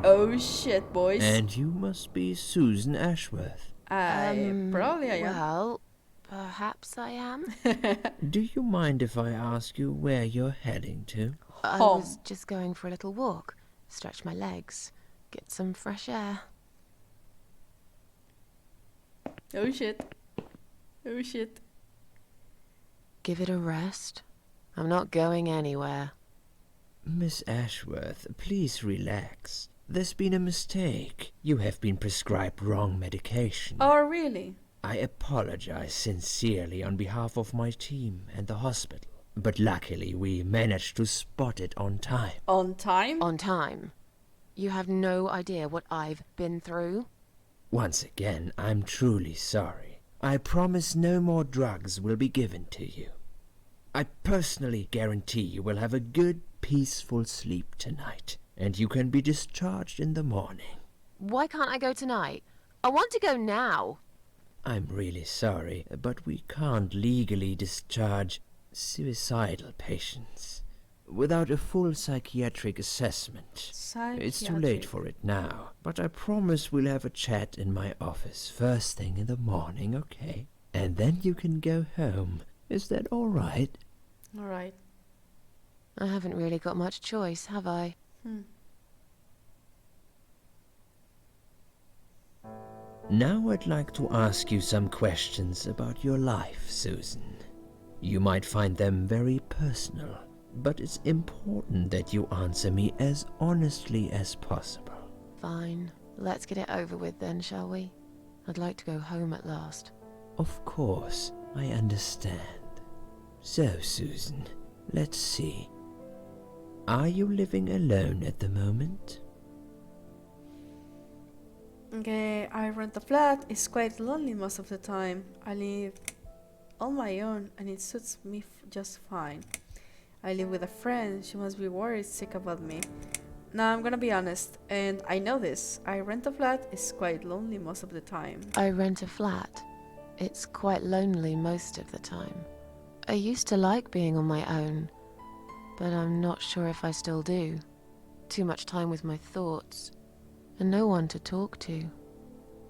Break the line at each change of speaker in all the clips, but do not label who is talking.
Oh shit, boys.
And you must be Susan Ashworth.
Probably I am.
Well, perhaps I am.
Do you mind if I ask you where you're heading to?
I
Home.
was just going for a little walk, stretch my legs, get some fresh air.
Oh shit. Oh shit.
Give it a rest. I'm not going anywhere.
Miss Ashworth, please relax. There's been a mistake. You have been prescribed wrong medication.
Oh, really?
I apologize sincerely on behalf of my team and the hospital. But luckily we managed to spot it on time.
On time?
On time. You have no idea what I've been through.
Once again, I'm truly sorry. I promise no more drugs will be given to you. I personally guarantee you will have a good, peaceful sleep tonight, and you can be discharged in the morning.
Why can't I go tonight? I want to go now.
I'm really sorry, but we can't legally discharge suicidal patients without a full psychiatric assessment. It's too late for it now, but I promise we'll have a chat in my office first thing in the morning, okay? And then you can go home. Is that all right?
All right.
I haven't really got much choice, have I?
Now I'd like to ask you some questions about your life, Susan. You might find them very personal, but it's important that you answer me as honestly as possible.
Fine. Let's get it over with then, shall we? I'd like to go home at last.
Of course, I understand. So, Susan, let's see. Are you living alone at the moment?
Okay, I rent a flat. It's quite lonely most of the time. I live on my own and it suits me just fine. I live with a friend. She must be worried sick about me. Now I'm gonna be honest, and I know this. I rent a flat. It's quite lonely most of the time.
I rent a flat. It's quite lonely most of the time. I used to like being on my own, but I'm not sure if I still do. Too much time with my thoughts, and no one to talk to.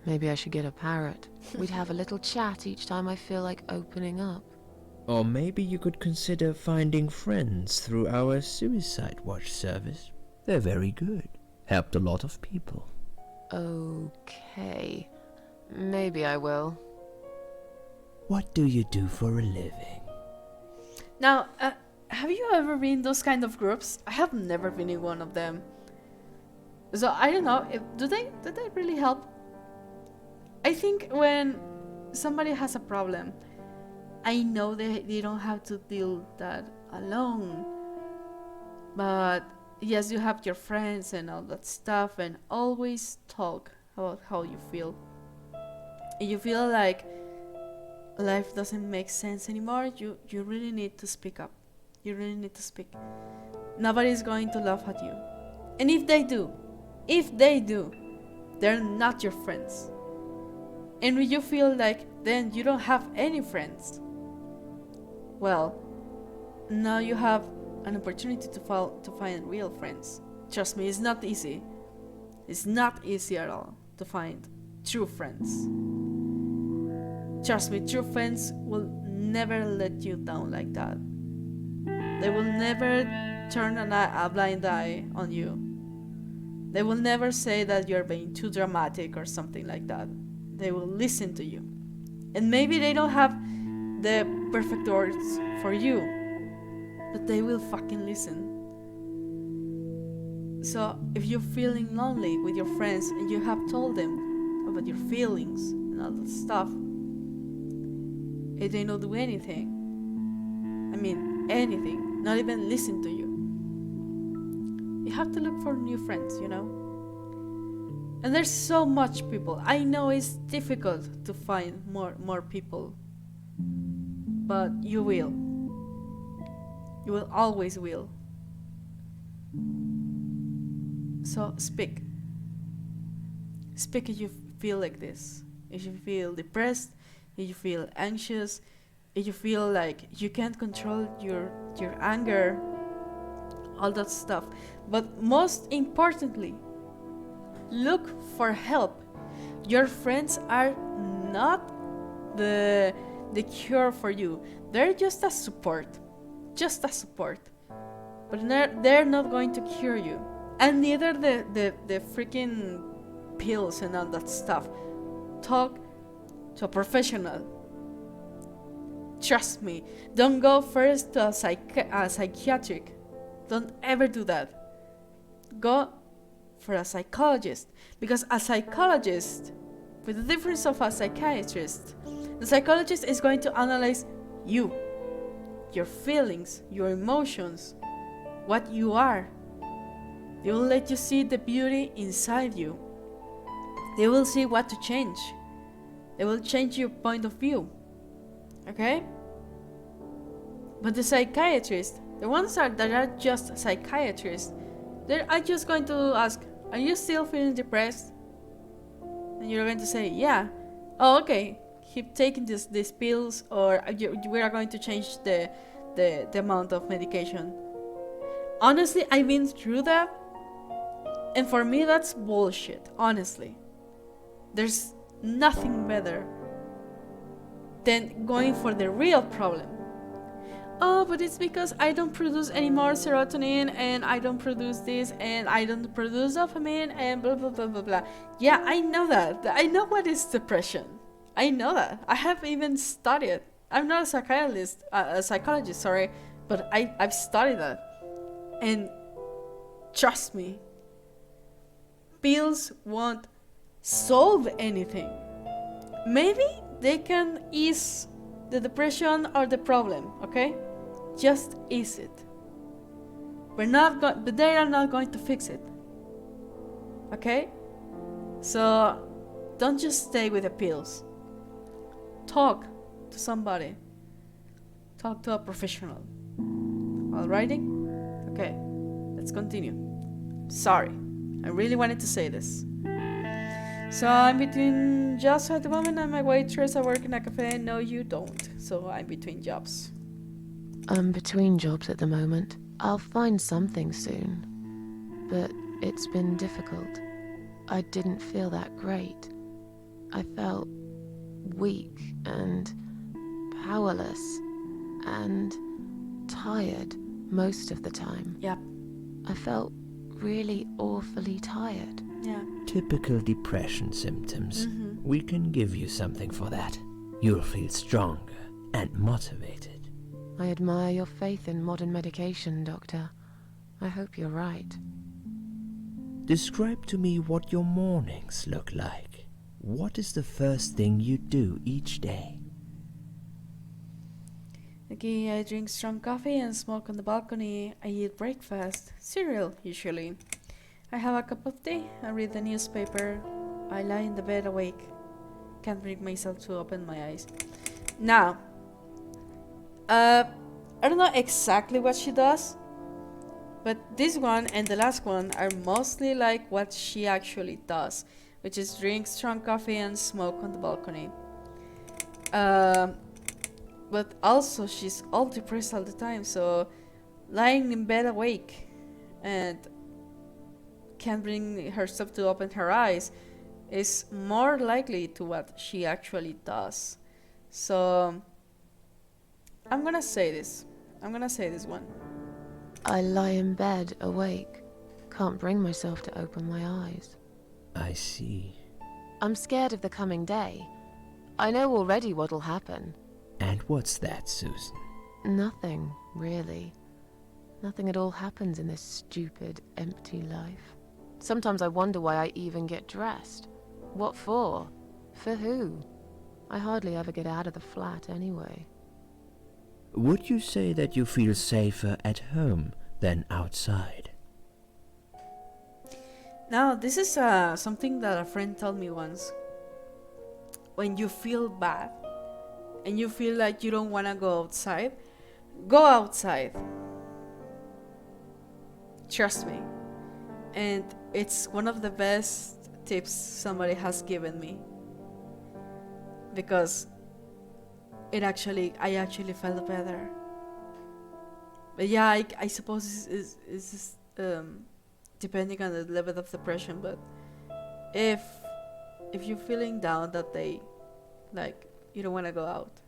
Maybe I should get a parrot. We'd have a little chat each time I feel like opening up.
Or maybe you could consider finding friends through our Suicide Watch service. They're very good. Helped a lot of people.
Okay. Maybe I will.
What do you do for a living?
Now, have you ever been in those kind of groups? I have never been in one of them. So I don't know. Do they really help? I think when somebody has a problem, I know they don't have to deal that alone. But yes, you have your friends and all that stuff, and always talk about how you feel. If you feel like life doesn't make sense anymore, you really need to speak up. You really need to speak. Nobody's going to laugh at you. And if they do, they're not your friends. And when you feel like then you don't have any friends, well, now you have an opportunity to find real friends. Trust me, it's not easy. It's not easy at all to find true friends. Trust me, true friends will never let you down like that. They will never turn a blind eye on you. They will never say that you're being too dramatic or something like that. They will listen to you. And maybe they don't have the perfect words for you, but they will fucking listen. So if you're feeling lonely with your friends and you have told them about your feelings and all that stuff, if they don't do anything, I mean anything, not even listen to you, you have to look for new friends, you know? And there's so much people. I know it's difficult to find more people, but you will. You will always will. So speak. Speak if you feel like this. If you feel depressed, if you feel anxious, if you feel like you can't control your anger, all that stuff. But most importantly, Look for help. Your friends are not the cure for you. They're just a support. Just a support. But they're not going to cure you. And neither the freaking pills and all that stuff. Talk to a professional. Trust me. Don't go first to a psychiatric. Don't ever do that. Go for a psychologist. Because a psychologist, with the difference of a psychiatrist, the psychologist is going to analyze you, your feelings, your emotions, what you are. They will let you see the beauty inside you. They will see what to change. They will change your point of view. Okay? But the psychiatrists, the ones that are just psychiatrists, they are just going to ask, are you still feeling depressed? And you're going to say, yeah. Oh, okay. Keep taking these pills, or we are going to change the amount of medication. Honestly, I've been through that, and for me that's bullshit, honestly. There's nothing better than going for the real problem. Oh, but it's because I don't produce any more serotonin, and I don't produce this, and I don't produce dopamine, and blah blah blah blah blah. Yeah, I know that. I know what is depression. I know that. I have even studied. I'm not a psychologist, sorry, but I've studied that. And trust me, pills won't solve anything. Maybe they can ease the depression or the problem, okay? Just ease it. But they are not going to fix it. Okay? So don't just stay with the pills. Talk to somebody. Talk to a professional. Alrighty? Okay, let's continue. Sorry, I really wanted to say this. So I'm between jobs at the moment. I'm a waitress. I work in a cafe. No, you don't. So I'm between jobs.
I'm between jobs at the moment. I'll find something soon. But it's been difficult. I didn't feel that great. I felt weak and powerless and tired most of the time.
Yep.
I felt really awfully tired.
Yeah.
Typical depression symptoms. We can give you something for that. You'll feel stronger and motivated.
I admire your faith in modern medication, Doctor. I hope you're right.
Describe to me what your mornings look like. What is the first thing you do each day?
Okay, I drink strong coffee and smoke on the balcony. I eat breakfast, cereal usually. I have a cup of tea, I read the newspaper. I lie in the bed awake. Can't bring myself to open my eyes. Now, I don't know exactly what she does, but this one and the last one are mostly like what she actually does, which is drink strong coffee and smoke on the balcony. But also she's all depressed all the time, so lying in bed awake and can't bring herself to open her eyes is more likely to what she actually does. So I'm gonna say this one.
I lie in bed awake. Can't bring myself to open my eyes.
I see.
I'm scared of the coming day. I know already what'll happen.
And what's that, Susan?
Nothing, really. Nothing at all happens in this stupid, empty life. Sometimes I wonder why I even get dressed. What for? For who? I hardly ever get out of the flat anyway.
Would you say that you feel safer at home than outside?
Now, this is something that a friend told me once. When you feel bad and you feel like you don't want to go outside, go outside. Trust me. And it's one of the best tips somebody has given me. Because I actually felt better. But yeah, I suppose it's depending on the level of depression, but if you're feeling down that day, like you don't want to go out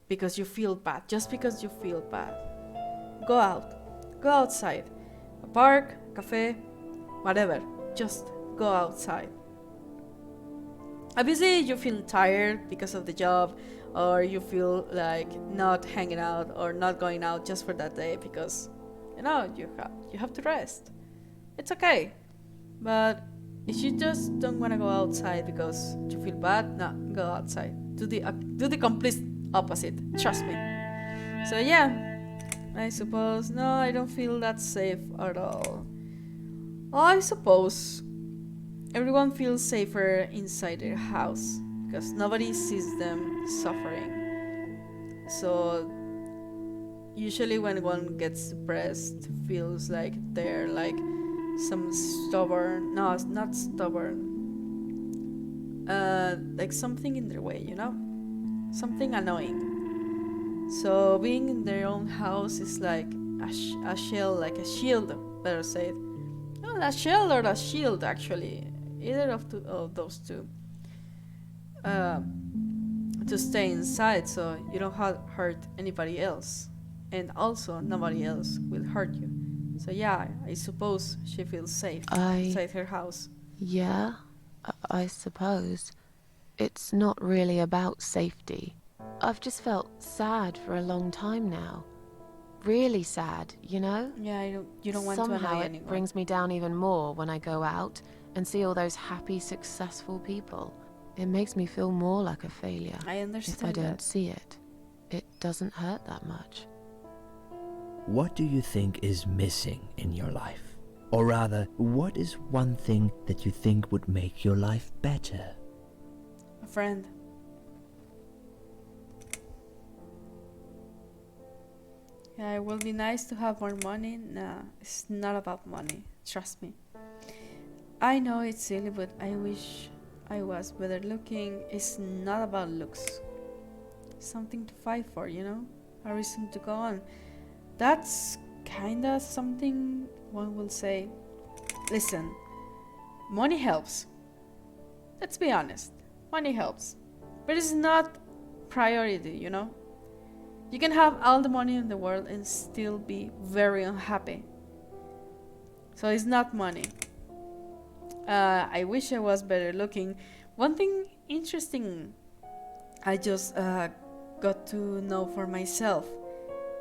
because you feel bad, just because you feel bad, go out, go outside, a park, a cafe, whatever, just go outside. Obviously you feel tired because of the job, or you feel like not hanging out or not going out just for that day because you have to rest. It's okay. But if you just don't want to go outside because you feel bad, no, go outside. Do the complete opposite. Trust me. So yeah, I suppose no, I don't feel that safe at all. I suppose everyone feels safer inside their house because nobody sees them suffering. So usually when one gets depressed, feels like they're like some stubborn, no, it's not stubborn, like something in their way, something annoying. So being in their own house is like a shell, like a shield, better said. No, a shell or a shield, actually, either of those two, to stay inside so you don't hurt anybody else, and also nobody else will hurt you. So yeah, I suppose she feels safe inside her house.
Yeah, I suppose. It's not really about safety. I've just felt sad for a long time now. Really sad, you know?
Yeah, you don't want to
Somehow
annoy
it
anyone.
brings me down even more when I go out and see all those happy, successful people. It makes me feel more like a failure.
I understand
if I don't
that.
see it. It doesn't hurt that much.
What do you think is missing in your life? Or rather, what is one thing that you think would make your life better?
A friend. Yeah, it will be nice to have more money. Nah, it's not about money. Trust me. I know it's silly, but I wish I was better looking. It's not about looks. Something to fight for, A reason to go on. That's kinda something one will say. Listen, money helps. Let's be honest. Money helps. But it's not priority, You can have all the money in the world and still be very unhappy. So it's not money. I wish I was better looking. One thing interesting I just got to know for myself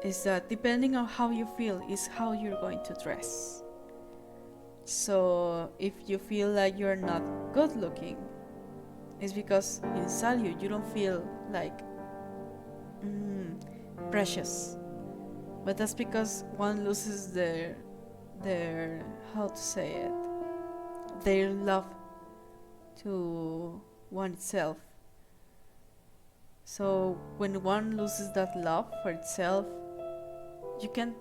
is that depending on how you feel is how you're going to dress. So if you feel like you're not good looking, it's because inside you don't feel like precious. But that's because one loses their how to say it, their love to oneself. So when one loses that love for itself, you can't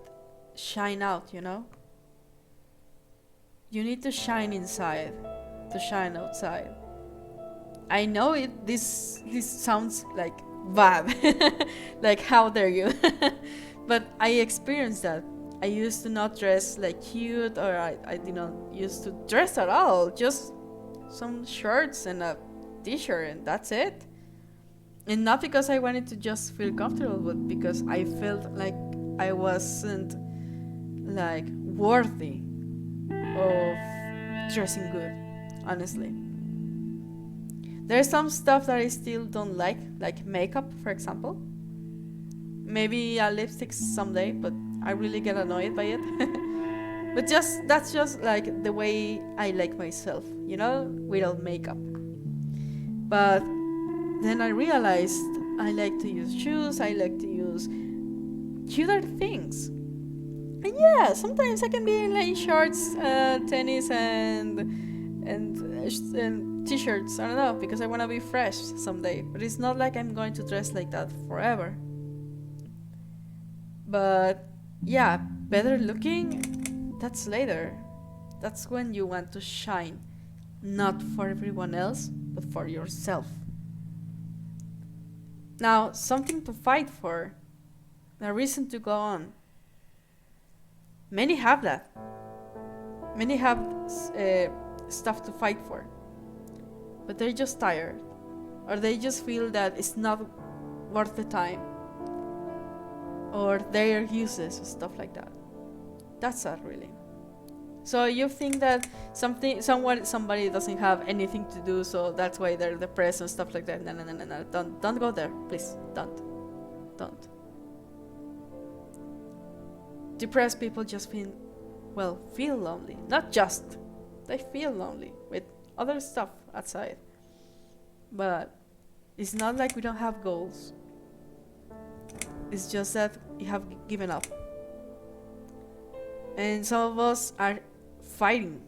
shine out, You need to shine inside to shine outside. I know this sounds like bad. Like, how dare you? But I experienced that. I used to not dress like cute, or I did not used to dress at all. Just some shirts and a t-shirt, and that's it. And not because I wanted to just feel comfortable, but because I felt like I wasn't like worthy of dressing good, honestly. There's some stuff that I still don't like makeup, for example. Maybe a lipstick someday, but I really get annoyed by it. But that's just like the way I like myself, without makeup. But then I realized I like to use shoes, I like to use cuter things. And yeah, sometimes I can be in shorts, tennis, and t-shirts. I don't know, because I want to be fresh someday. But it's not like I'm going to dress like that forever. But yeah, better looking, that's later. That's when you want to shine, not for everyone else, but for yourself. Now, something to fight for, a reason to go on. Many have that. Many have stuff to fight for. but they're just tired, or they just feel that it's not worth the time, or they're useless and stuff like that. That's sad, really. So you think that somebody doesn't have anything to do, so that's why they're depressed and stuff like that. No. Don't go there, please. Don't. Depressed people just feel lonely. Not just, they feel lonely with other stuff outside. But it's not like we don't have goals. It's just that we have given up. And some of us are fighting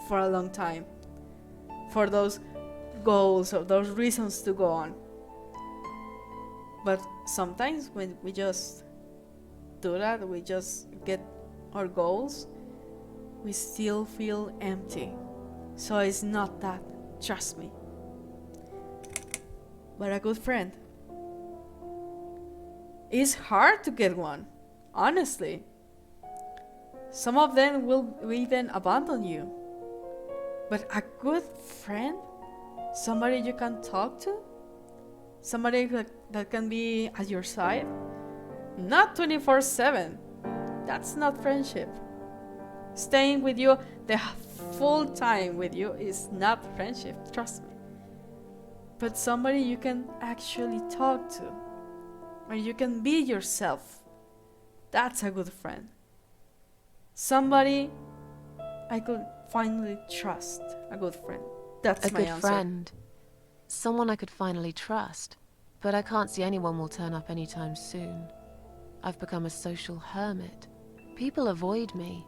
for a long time for those goals or those reasons to go on. But sometimes when we just do that, we just get our goals, we still feel empty. So it's not that, trust me. But a good friend. It's hard to get one, honestly. Some of them will even abandon you. But a good friend, somebody you can talk to, somebody that can be at your side, not 24/7. That's not friendship. Staying with you the full time with you is not friendship, trust me. But somebody you can actually talk to, where you can be yourself, that's a good friend. Somebody I could finally trust, a good friend. That's my answer.
A good friend. Someone I could finally trust. But I can't see anyone will turn up anytime soon. I've become a social hermit. People avoid me.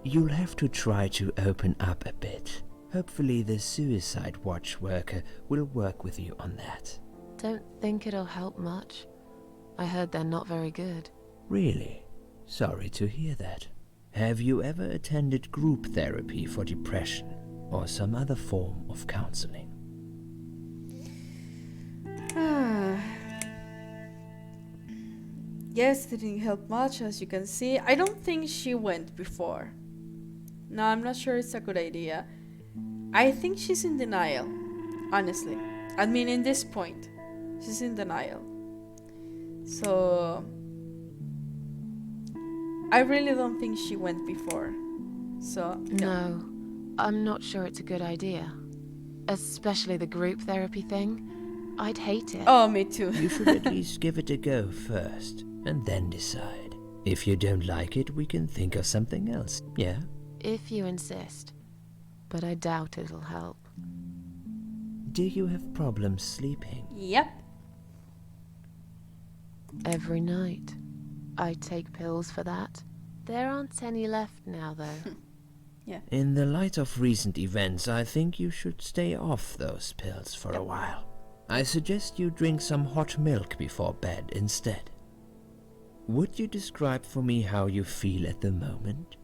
You'll have to try to open up a bit. Hopefully the suicide watch worker will work with you on that.
Don't think it'll help much. I heard they're not very good.
Really? Sorry to hear that. Have you ever attended group therapy for depression or some other form of counseling?
Yes, didn't help much, as you can see. I don't think she went before. No, I'm not sure it's a good idea. I think she's in denial, honestly. I mean, in this point, she's in denial. So I really don't think she went before. So
no, I'm not sure it's a good idea. Especially the group therapy thing. I'd hate it.
Oh, me too.
You should at least give it a go first, and then decide. If you don't like it, we can think of something else, yeah?
If you insist. But I doubt it'll help.
Do you have problems sleeping?
Yep.
Every night. I take pills for that. There aren't any left now, though.
Yeah.
In the light of recent events, I think you should stay off those pills for a while. I suggest you drink some hot milk before bed instead. Would you describe for me how you feel at the moment?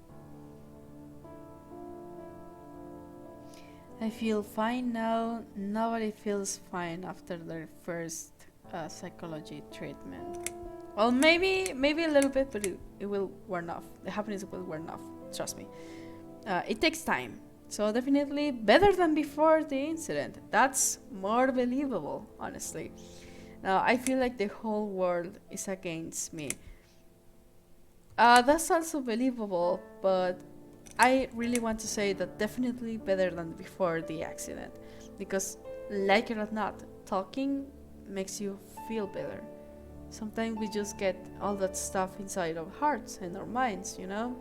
I feel fine now. Nobody feels fine after their first psychology treatment. Well, maybe a little bit, but it will wear off. The happiness will wear off. Trust me. It takes time. So definitely better than before the incident. That's more believable, honestly. Now, I feel like the whole world is against me. That's also believable, but I really want to say that definitely better than before the accident. Because, like it or not, talking makes you feel better. Sometimes we just get all that stuff inside our hearts and our minds, you know?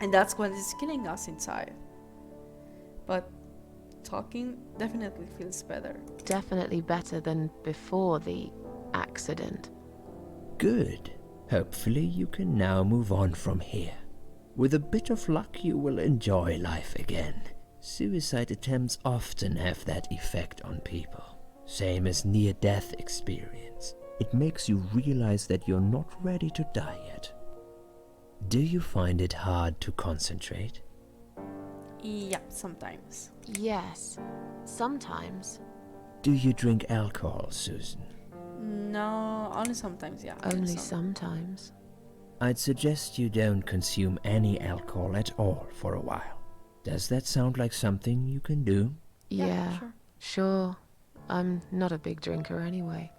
And that's what is killing us inside. But talking definitely feels better.
Definitely better than before the accident.
Good. Hopefully you can now move on from here. With a bit of luck, you will enjoy life again. Suicide attempts often have that effect on people. Same as near-death experience. It makes you realize that you're not ready to die yet. Do you find it hard to concentrate?
Yeah, sometimes.
Yes, sometimes.
Do you drink alcohol, Susan?
No, only sometimes, yeah.
Only sometimes.
I'd suggest you don't consume any alcohol at all for a while. Does that sound like something you can do?
Yeah.
Sure.
Sure, I'm not a big drinker anyway.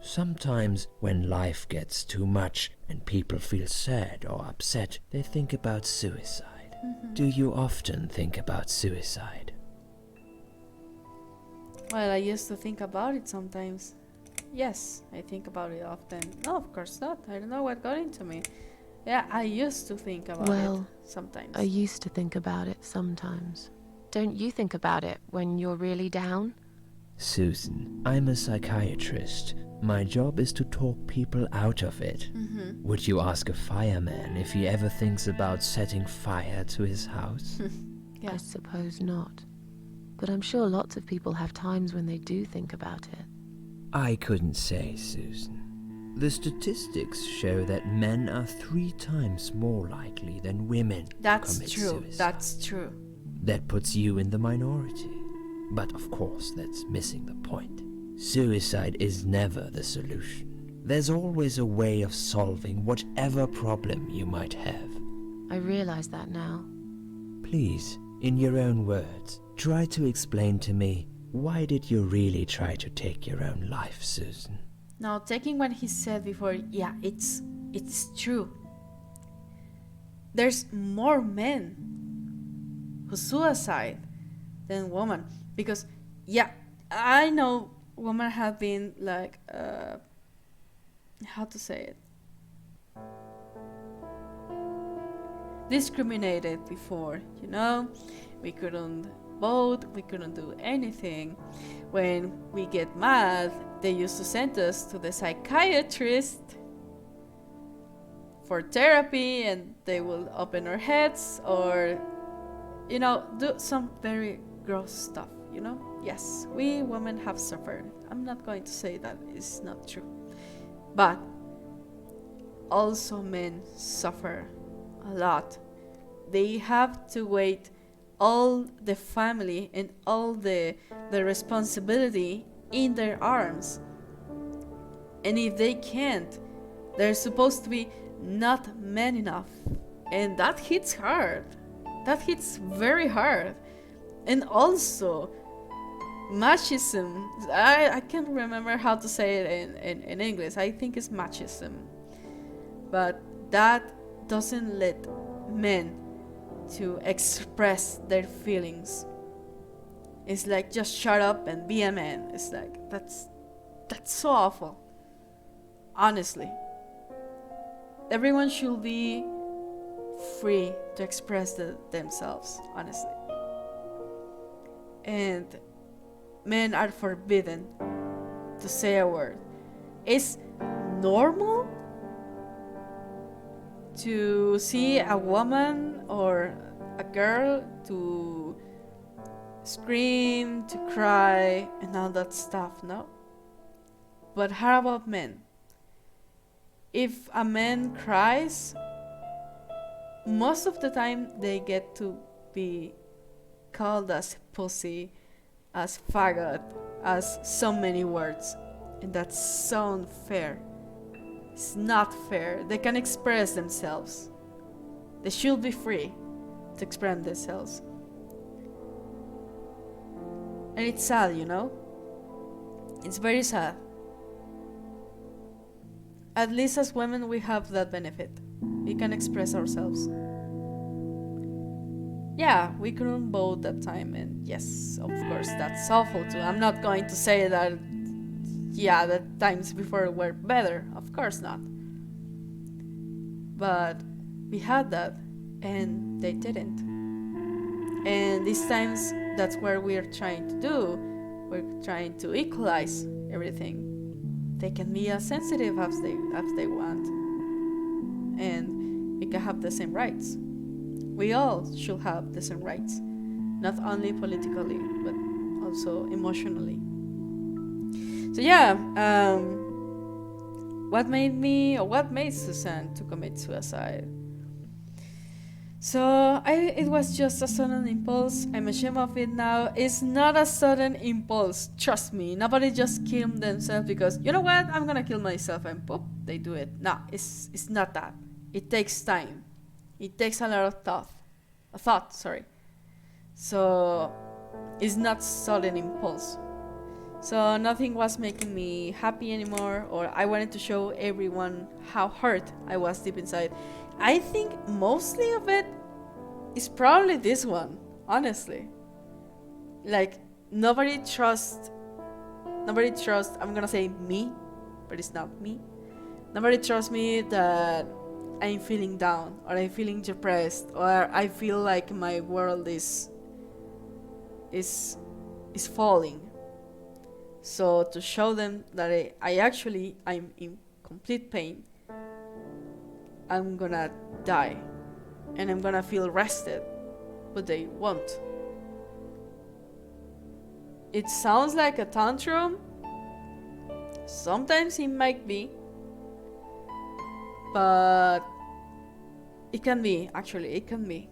Sometimes when life gets too much and people feel sad or upset, they think about suicide. Do you often think about suicide?
Well, I used to think about it sometimes. Yes, I think about it often. No, of course not. I don't know what got into me. Yeah, I used to think about it sometimes.
I used to think about it sometimes. Don't you think about it when you're really down?
Susan, I'm a psychiatrist. My job is to talk people out of it. Would you ask a fireman if he ever thinks about setting fire to his house?
Yeah.
I suppose not. But I'm sure lots of people have times when they do think about it.
I couldn't say, Susan. The statistics show that men are 3 times more likely than women to commit suicide.
That's true.
That puts you in the minority. But of course, that's missing the point. Suicide is never the solution. There's always a way of solving whatever problem you might have.
I realize that now.
Please, in your own words, try to explain to me, why did you really try to take your own life, Susan?
Now, taking what he said before, yeah, it's true. There's more men who suicide than women. Because, yeah, I know women have been like, how to say it? Discriminated before, you know? We couldn't vote, we couldn't do anything. When we get mad, they used to send us to the psychiatrist for therapy, and they will open our heads or, you know, do some very gross stuff, you know? Yes, we women have suffered. I'm not going to say that is not true. But also men suffer a lot. They have to wait all the family and all the responsibility in their arms. And if they can't, they're supposed to be not men enough. And that hits hard. That hits very hard. And also, machismo, I can't remember how to say it in English. I think it's machismo. But that doesn't let men to express their feelings. It's like, just shut up and be a man. It's like, that's so awful. Honestly. Everyone should be free to express themselves, honestly. And men are forbidden to say a word. It's normal to see a woman or a girl to scream, to cry, and all that stuff, no? But how about men? If a man cries, most of the time they get to be called as pussy, as faggot, as so many words. And that's so unfair. It's not fair. They can express themselves. They should be free to express themselves. And it's sad, you know? It's very sad. At least as women we have that benefit. We can express ourselves. Yeah, we couldn't vote that time, and yes, of course, that's awful too. I'm not going to say that, yeah, the times before were better. Of course not. But we had that, and they didn't. And these times, that's where we're trying to do. We're trying to equalize everything. They can be as sensitive as they want, and we can have the same rights. We all should have the same rights, not only politically, but also emotionally. So yeah, what made Suzanne to commit suicide? So it was just a sudden impulse. I'm ashamed of it now. It's not a sudden impulse. Trust me. Nobody just killed themselves because, you know what, I'm gonna kill myself, and poof, they do it. No, it's not that. It takes time. It takes a lot of thought. So It's not sudden impulse. So nothing was making me happy anymore, or I wanted to show everyone how hurt I was deep inside. I think mostly of it is probably this one, honestly. Like, nobody trusts, I'm gonna say me, but it's not me. Nobody trusts me that I'm feeling down, or I'm feeling depressed, or I feel like my world is falling. So to show them that I'm in complete pain, I'm gonna die, and I'm gonna feel rested, but they won't. It sounds like a tantrum. Sometimes it might be, but it can be, it can be.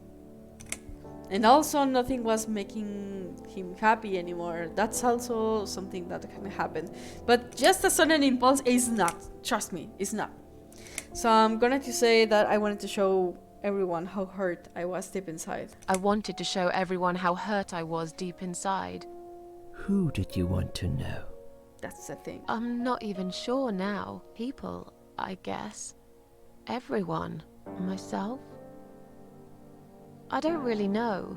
And also nothing was making him happy anymore. That's also something that can happen. But just a sudden impulse is not. Trust me, it's not. So I'm going to say that I wanted to show everyone how hurt I was deep inside.
I wanted to show everyone how hurt I was deep inside.
Who did you want to know?
That's the thing.
I'm not even sure now. People, I guess. Everyone. Myself. I don't really know.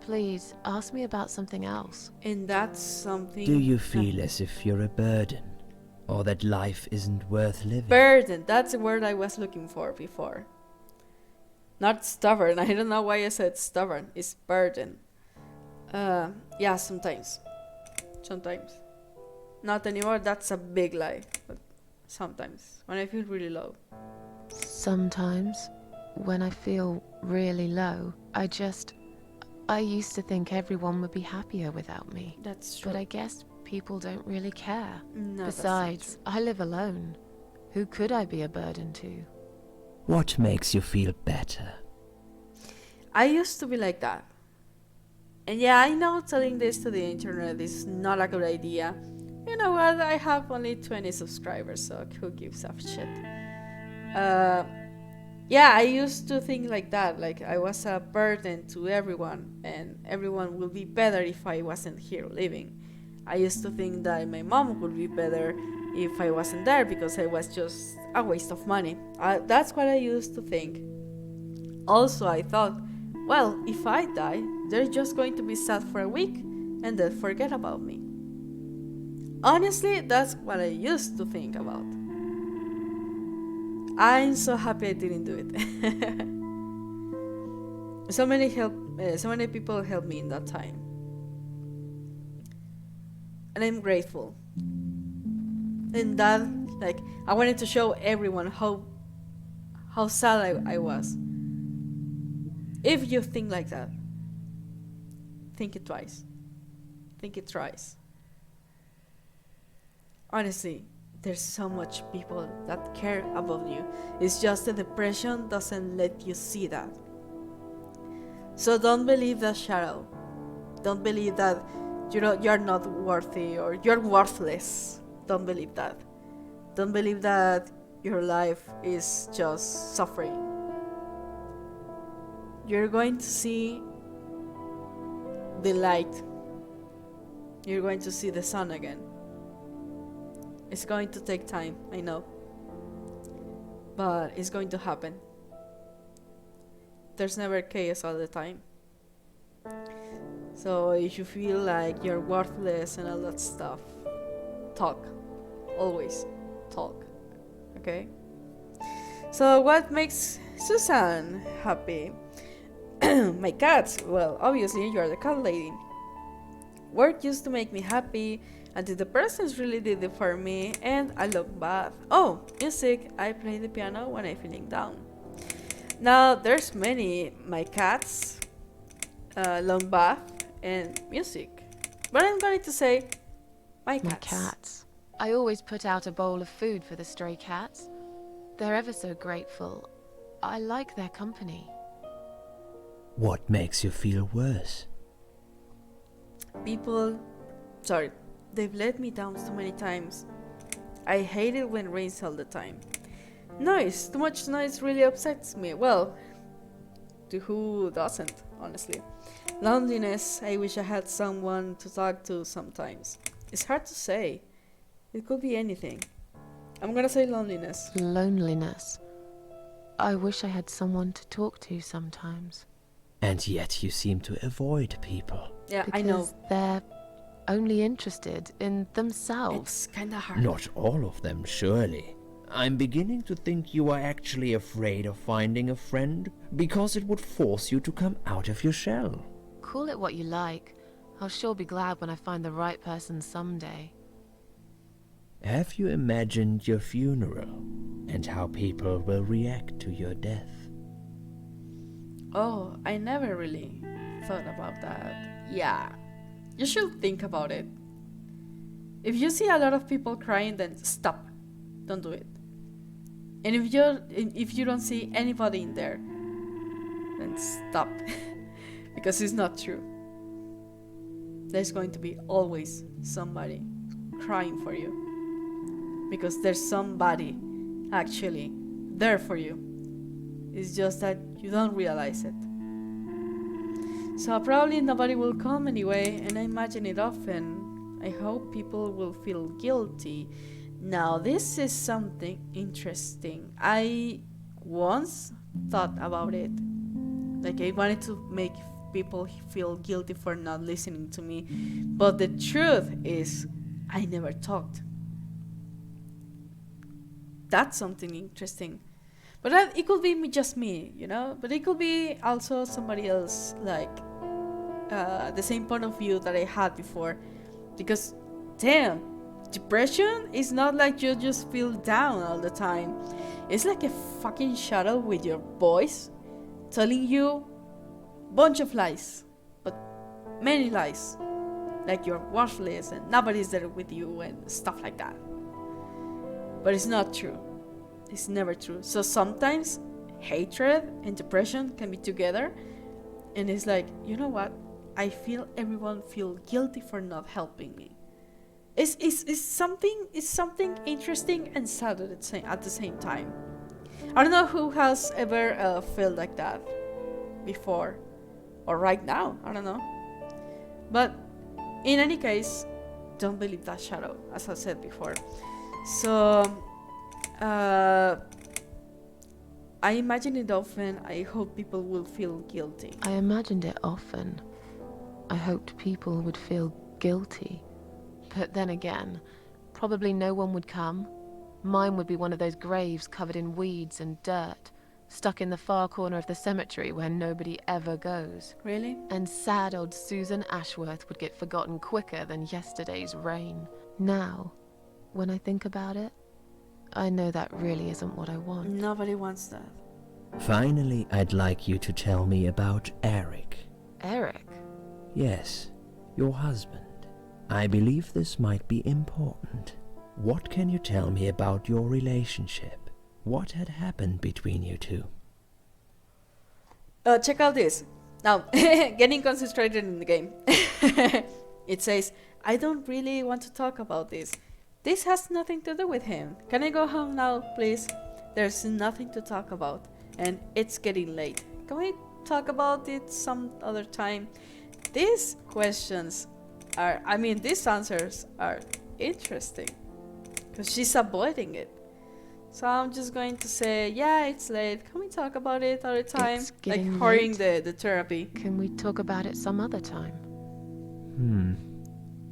Please, ask me about something else.
And that's something...
Do you feel as if you're a burden? Or that life isn't worth living?
Burden, that's the word I was looking for before. Not stubborn, I don't know why I said stubborn. It's burden. Yeah, sometimes. Not anymore, that's a big lie. But sometimes, when I feel really low.
Sometimes, when I feel really low, I used to think everyone would be happier without me.
That's true.
But I guess people don't really care.
No,
besides, I live alone. Who could I be a burden to?
What makes you feel better?
I used to be like that. And yeah, I know telling this to the internet is not a good idea. You know what? I have only 20 subscribers, so who gives a shit? Yeah, I used to think like that. Like I was a burden to everyone, and everyone would be better if I wasn't here living. I used to think that my mom would be better if I wasn't there because I was just a waste of money. That's what I used to think. Also, I thought, well, if I die, they're just going to be sad for a week and then forget about me. Honestly, that's what I used to think about. I'm so happy I didn't do it. So many people helped me in that time. And I'm grateful. And that, like, I wanted to show everyone how sad I was. If you think like that, think it twice. Think it thrice. Honestly, there's so much people that care about you. It's just the depression doesn't let you see that. So don't believe that shadow. Don't believe that you're not worthy or you're worthless. Don't believe that. Don't believe that your life is just suffering. You're going to see the light. You're going to see the sun again. It's going to take time, I know. But it's going to happen. There's never chaos all the time. So if you feel like you're worthless and all that stuff, talk. Always talk. Okay? So what makes Susan happy? My cats. Well, obviously you're the cat lady. Work used to make me happy. Antidepressants really did it for me, and I love bath. Oh, music. I play the piano when I'm feeling down. Now, there's many. My cats, long bath, and music. But I'm going to say my cats.
My cats. I always put out a bowl of food for the stray cats. They're ever so grateful. I like their company.
What makes you feel worse?
They've let me down so many times. I hate it when it rains all the time. Noise, too much noise really upsets me. Well, to who doesn't, honestly. Loneliness, I wish I had someone to talk to sometimes. It's hard to say. It could be anything. I'm gonna say loneliness.
Loneliness. I wish I had someone to talk to sometimes.
And yet you seem to avoid people.
Yeah,
because
I know.
They're only interested in themselves.
It's kinda hard.
Not all of them, surely. I'm beginning to think you are actually afraid of finding a friend because it would force you to come out of your shell.
Call it what you like. I'll sure be glad when I find the right person someday.
Have you imagined your funeral and how people will react to your death?
Oh, I never really thought about that. Yeah, you should think about it. If you see a lot of people crying, then stop. Don't do it. And if you don't see anybody in there, then stop. Because it's not true. There's going to be always somebody crying for you. Because there's somebody actually there for you. It's just that you don't realize it. So probably nobody will come anyway, and I imagine it often. I hope people will feel guilty. Now this is something interesting. I once thought about it. Like I wanted to make people feel guilty for not listening to me. But the truth is, I never talked. That's something interesting. But it could be just me, you know? But it could be also somebody else, like the same point of view that I had before. Because, damn, depression is not like you just feel down all the time. It's like a fucking shadow with your voice telling you bunch of lies. But many lies. Like you're worthless and nobody's there with you and stuff like that. But it's not true. It's never true. So sometimes hatred and depression can be together. And it's like, you know what? I feel everyone feel guilty for not helping me. It's something interesting and sad at the same time. I don't know who has ever felt like that before. Or right now. I don't know. But in any case, don't believe that shadow, as I said before. So, I imagine it often. I hope people will feel guilty.
I imagined it often. I hoped people would feel guilty. But then again, probably no one would come. Mine would be one of those graves covered in weeds and dirt, stuck in the far corner of the cemetery where nobody ever goes.
Really?
And sad old Susan Ashworth would get forgotten quicker than yesterday's rain. Now, when I think about it, I know that really isn't what I want.
Nobody wants that.
Finally, I'd like you to tell me about Eric.
Eric?
Yes, your husband. I believe this might be important. What can you tell me about your relationship? What had happened between you two?
Check out this. Now, getting concentrated in the game. It says, I don't really want to talk about this. This has nothing to do with him. Can I go home now, please? There's nothing to talk about. And it's getting late. Can we talk about it some other time? These questions these answers are interesting. Because she's avoiding it. So I'm just going to say, yeah, it's late. Can we talk about it other time?
It's
Like
getting
hurrying
late.
the therapy.
Can we talk about it some other time?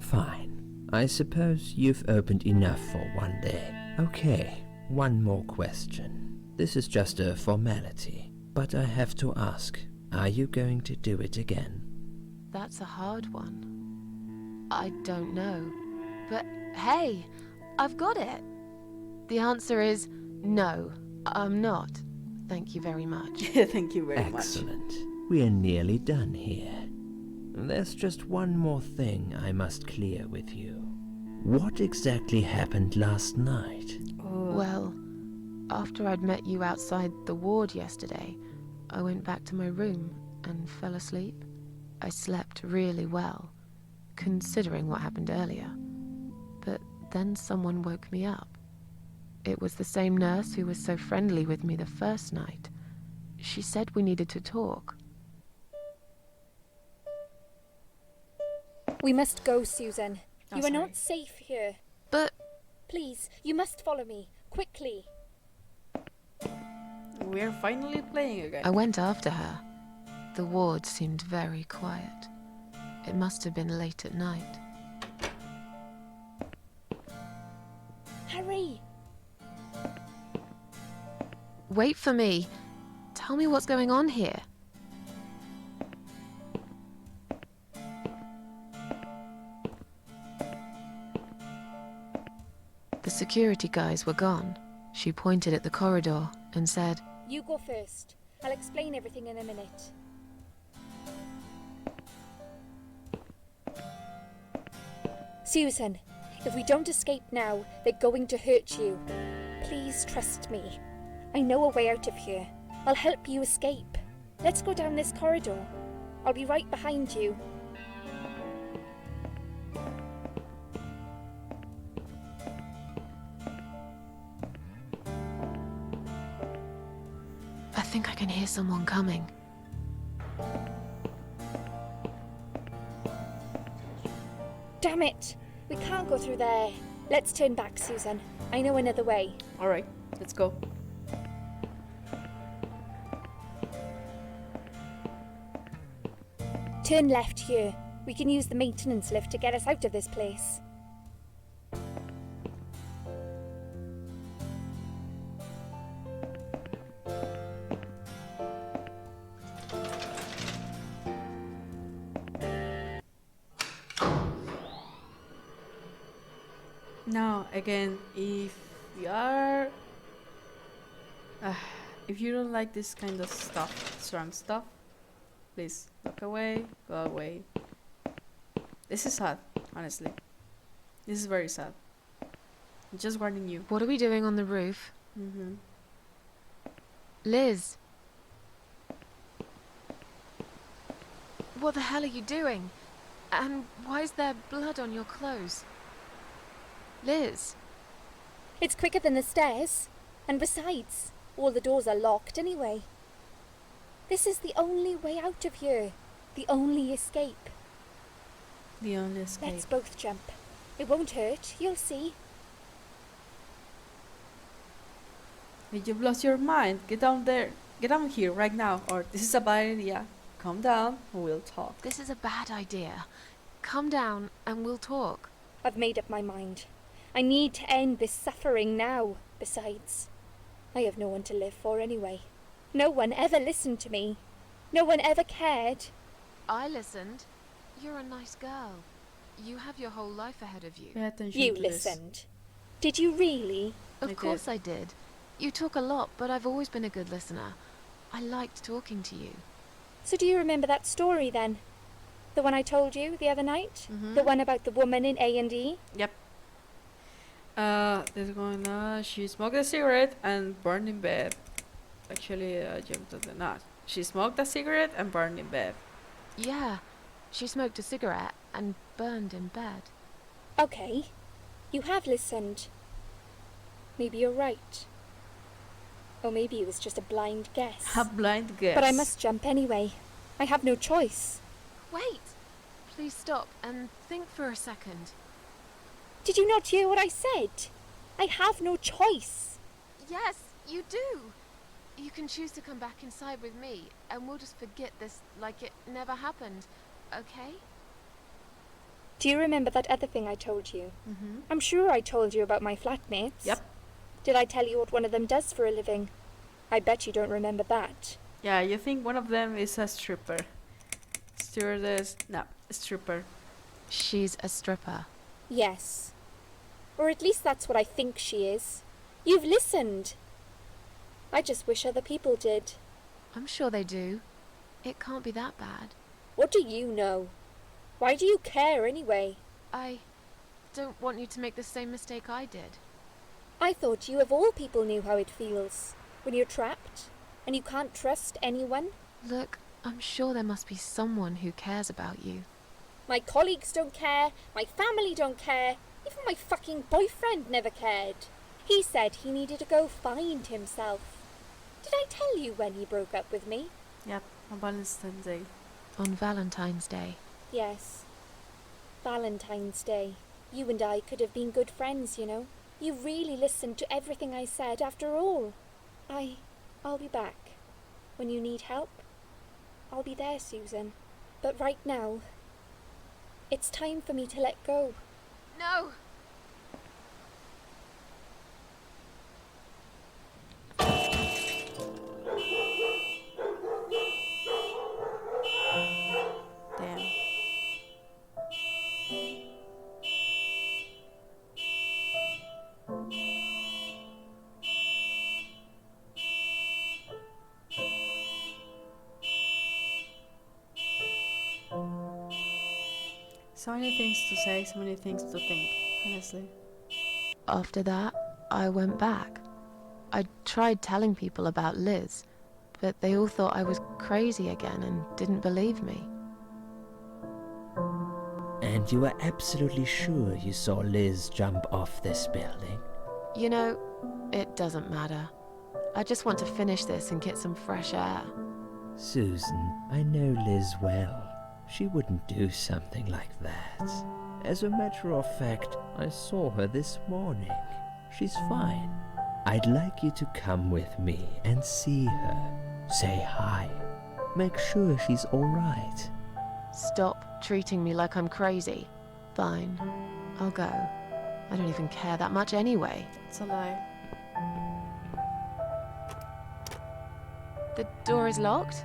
Fine. I suppose you've opened enough for one day. Okay, one more question. This is just a formality, but I have to ask, are you going to do it again?
That's a hard one. I don't know. But hey, I've got it. The answer is no, I'm not. Thank you very much.
Thank you very much.
Excellent. We are nearly done here. There's just one more thing I must clear with you. What exactly happened last night?
Well, after I'd met you outside the ward yesterday, I went back to my room and fell asleep. I slept really well, considering what happened earlier. But then someone woke me up. It was the same nurse who was so friendly with me the first night. She said we needed to talk.
We must go, Susan.
Oh,
You are
sorry.
not safe here.
But
Please, you must follow me. Quickly.
We're finally playing again.
I went after her. The ward seemed very quiet. It must have been late at night.
Hurry!
Wait for me. Tell me what's going on here. The security guys were gone. She pointed at the corridor and said,
You go first. I'll explain everything in a minute. Susan, if we don't escape now, they're going to hurt you. Please trust me. I know a way out of here. I'll help you escape. Let's go down this corridor. I'll be right behind you.
I think I can hear someone coming.
Damn it! We can't go through there. Let's turn back, Susan. I know another way.
Alright, let's go.
Turn left here. We can use the maintenance lift to get us out of this place.
Now, again, if you are... if you don't like this kind of stuff, strong stuff, please look away, go away. This is sad, honestly. This is very sad. Just warning you.
What are we doing on the roof?
Mm-hmm.
Liz! What the hell are you doing? And why is there blood on your clothes? Liz!
It's quicker than the stairs. And besides, all the doors are locked anyway. This is the only way out of here. The only escape.
The only escape.
Let's both jump. It won't hurt, you'll see.
You've lost your mind. Get down there. Get down here right now. Or this is a bad idea. Calm down, we'll talk.
This is a bad idea. Come down and we'll talk.
I've made up my mind. I need to end this suffering now. Besides, I have no one to live for anyway. No one ever listened to me. No one ever cared.
I listened. You're a nice girl. You have your whole life ahead of you.
Pay attention
You
to this.
listened. Did you really?
Of course I did. You talk a lot, but I've always been a good listener. I liked talking to you.
So do you remember that story then? The one I told you the other night?
Mhm.
The one about the woman in A&E?
Yep. There's going on. She smoked a cigarette and burned in bed. Actually, I jumped at the knot. She smoked a cigarette and burned in bed.
Yeah, she smoked a cigarette and burned in bed.
Okay. You have listened. Maybe you're right. Or maybe it was just a blind guess.
A blind guess.
But I must jump anyway. I have no choice.
Wait! Please stop and think for a second.
Did you not hear what I said? I have no choice.
Yes, you do! You can choose to come back inside with me, and we'll just forget this like it never happened, okay?
Do you remember that other thing I told you?
Mm-hmm.
I'm sure I told you about my flatmates.
Yep.
Did I tell you what one of them does for a living? I bet you don't remember that.
Yeah, you think one of them is a stripper. Stewardess. No, stripper.
She's a stripper.
Yes. Or at least that's what I think she is. You've listened. I just wish other people did.
I'm sure they do. It can't be that bad.
What do you know? Why do you care anyway?
I don't want you to make the same mistake I did.
I thought you of all people knew how it feels. When you're trapped and you can't trust anyone.
Look, I'm sure there must be someone who cares about you.
My colleagues don't care. My family don't care. Even my fucking boyfriend never cared. He said he needed to go find himself. Did I tell you when he broke up with me?
Yep, on Valentine's Day.
On Valentine's Day.
Yes. Valentine's Day. You and I could have been good friends, you know. You really listened to everything I said after all. I'll be back. When you need help, I'll be there, Susan. But right now, it's time for me to let go.
No!
Damn. So many things to say, so many things to think, honestly.
After that, I went back. I tried telling people about Liz, but they all thought I was crazy again and didn't believe me.
And you were absolutely sure you saw Liz jump off this building?
You know, it doesn't matter. I just want to finish this and get some fresh air.
Susan, I know Liz well. She wouldn't do something like that. As a matter of fact, I saw her this morning. She's fine. I'd like you to come with me and see her. Say hi. Make sure she's all right.
Stop treating me like I'm crazy. Fine, I'll go. I don't even care that much anyway.
It's a lie.
The door is locked?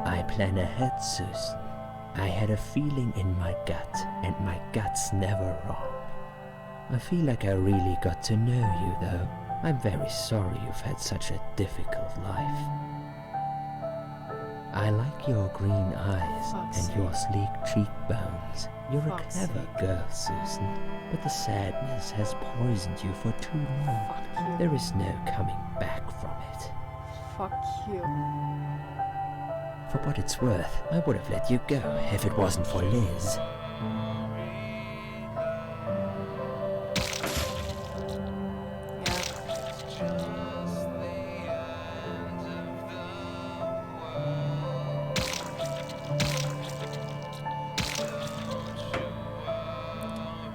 I plan ahead, Susan. I had a feeling in my gut, and my gut's never wrong. I feel like I really got to know you, though. I'm very sorry you've had such a difficult life. I like your green eyes and your sleek cheekbones. You're a clever girl, Susan, but the sadness has poisoned you for too long. There is no coming back from it.
Fuck you.
For what it's worth, I would have let you go if it wasn't for Liz.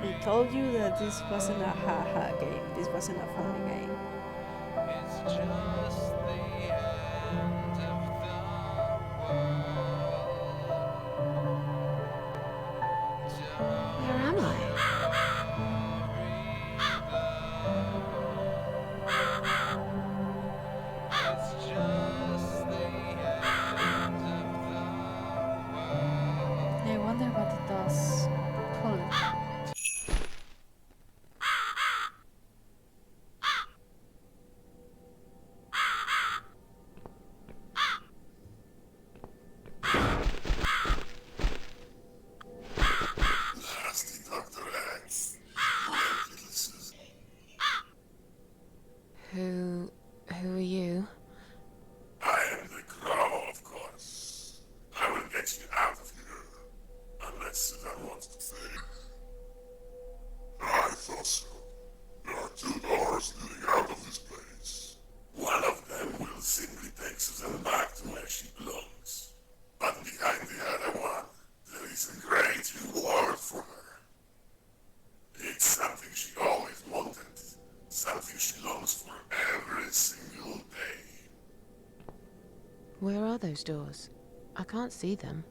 We told you that this wasn't a ha-ha game. This wasn't a funny game.
Where am I?
I wonder what it does. Hold on.
Who are you?
I am the Crow, of course. I will get you out of here. Unless Susan wants to stay. I thought so. There are two doors leading out of this place. One of them will simply take Susan back to where she belongs. But behind the other one, there is a great reward for her. It's something she always wanted. Something she longs for every single day.
Where are those doors? I can't see them.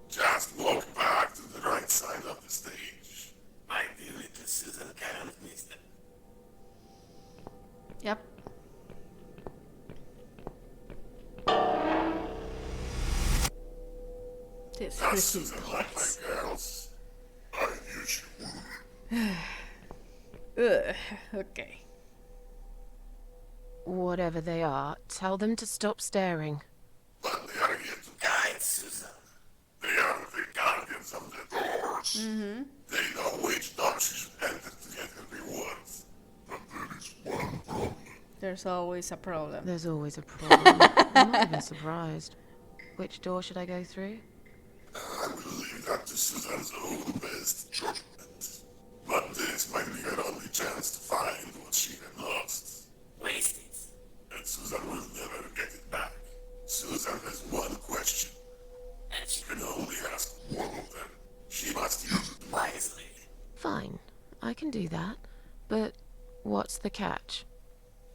Just walk back to the right side of the stage. My dear little Susan can't miss them.
Yep. This
Does
freaking
Susan like
place.
my girls? I knew she would.
Ugh, okay.
Whatever they are, tell them to stop staring.
But they are here to guide Susan. They are the guardians of the doors. They know which door she should enter to get her rewards. But there is one problem.
There's always a problem.
There's always a problem. I'm not even surprised. Which door should I go through?
I will leave that to Susan's own best judgment. But this might be her only chance to find what she had lost. Waste it. And Susan will never get it back. Susan has one question. And she can only ask
do that, but what's the catch?